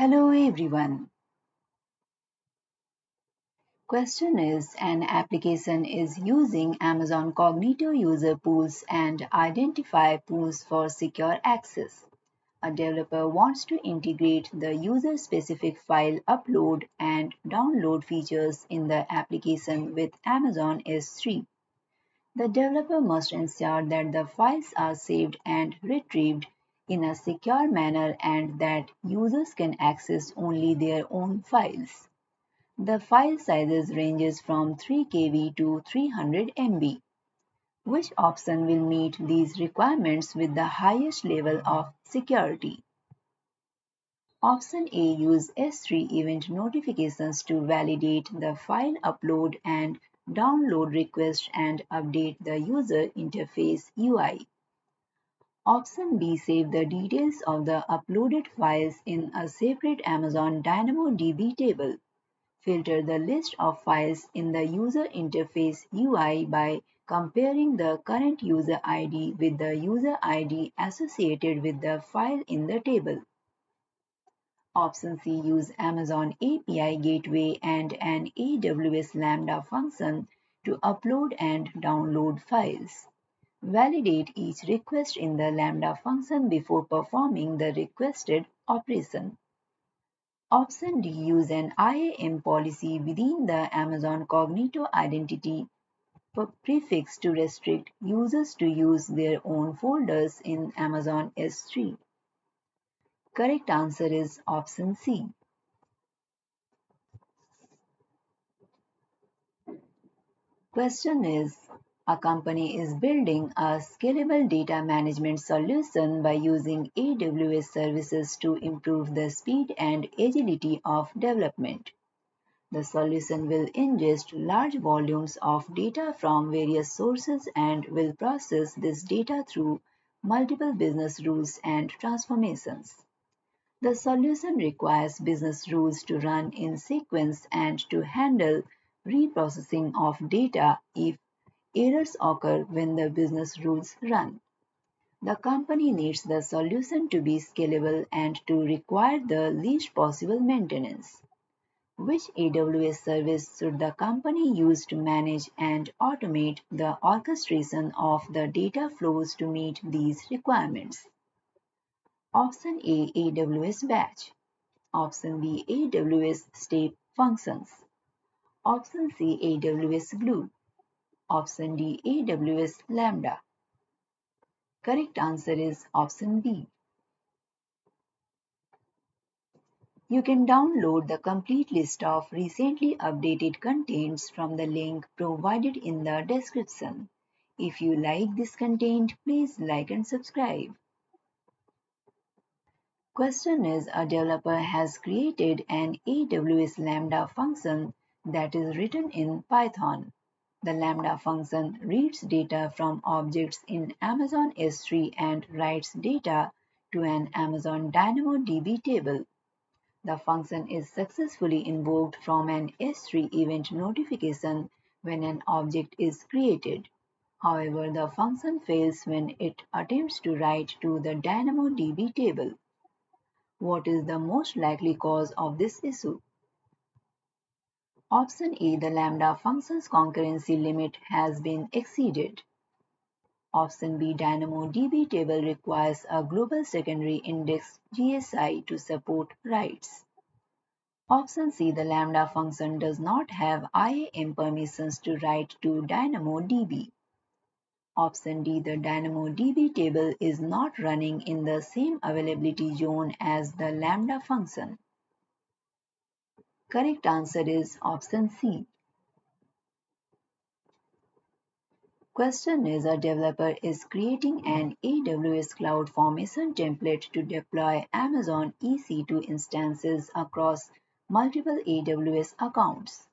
Hello everyone. Question is an application is using Amazon Cognito user pools and identify pools for secure access. A developer wants to integrate the user specific file upload and download features in the application with Amazon S3. The developer must ensure that the files are saved and retrieved in a secure manner and that users can access only their own files. The file sizes ranges from 3 KB to 300 MB. Which option will meet these requirements with the highest level of security? Option A use S3 event notifications to validate the file upload and download request and update the user interface UI. Option B save the details of the uploaded files in a separate Amazon DynamoDB table. Filter the list of files in the user interface UI by comparing the current user ID with the user ID associated with the file in the table. Option C use Amazon API Gateway and an AWS Lambda function to upload and download files. Validate each request in the Lambda function before performing the requested operation. Option D use an IAM policy within the Amazon Cognito identity prefix to restrict users to use their own folders in Amazon S3. Correct answer is option C. Question is, a company is building a scalable data management solution by using AWS services to improve the speed and agility of development. The solution will ingest large volumes of data from various sources and will process this data through multiple business rules and transformations. The solution requires business rules to run in sequence and to handle reprocessing of data if errors occur when the business rules run. The company needs the solution to be scalable and to require the least possible maintenance. Which AWS service should the company use to manage and automate the orchestration of the data flows to meet these requirements? Option A AWS Batch. Option B AWS Step Functions. Option C AWS Glue. Option D AWS Lambda. Correct answer is option B. You can download the complete list of recently updated contents from the link provided in the description. If you like this content, please like and subscribe. Question is, a developer has created an AWS Lambda function that is written in Python. The Lambda function reads data from objects in Amazon S3 and writes data to an Amazon DynamoDB table. The function is successfully invoked from an S3 event notification when an object is created. However, the function fails when it attempts to write to the DynamoDB table. What is the most likely cause of this issue? Option A. The Lambda function's concurrency limit has been exceeded. Option B. DynamoDB table requires a global secondary index GSI to support writes. Option C. The Lambda function does not have IAM permissions to write to DynamoDB. Option D. The DynamoDB table is not running in the same availability zone as the Lambda function. Correct answer is option C. Question is, a developer is creating an AWS CloudFormation template to deploy Amazon EC2 instances across multiple AWS accounts.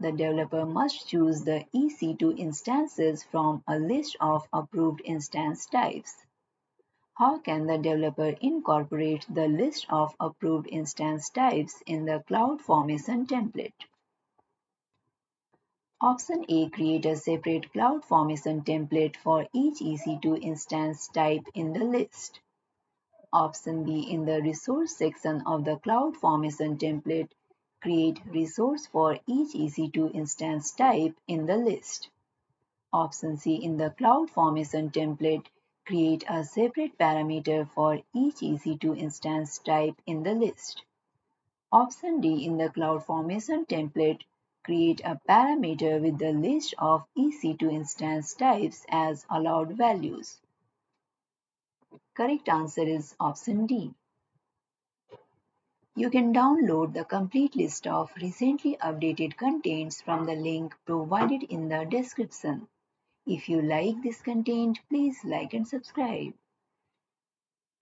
The developer must choose the EC2 instances from a list of approved instance types. How can the developer incorporate the list of approved instance types in the CloudFormation template? Option A. Create a separate CloudFormation template for each EC2 instance type in the list. Option B, in the resource section of the cloud formation template, create resource for each EC2 instance type in the list. Option C, in the cloud formation template, create a separate parameter for each EC2 instance type in the list. Option D, in the cloud formation template, create a parameter with the list of EC2 instance types as allowed values. Correct answer is option D. You can download the complete list of recently updated contents from the link provided in the description. If you like this content, please like and subscribe.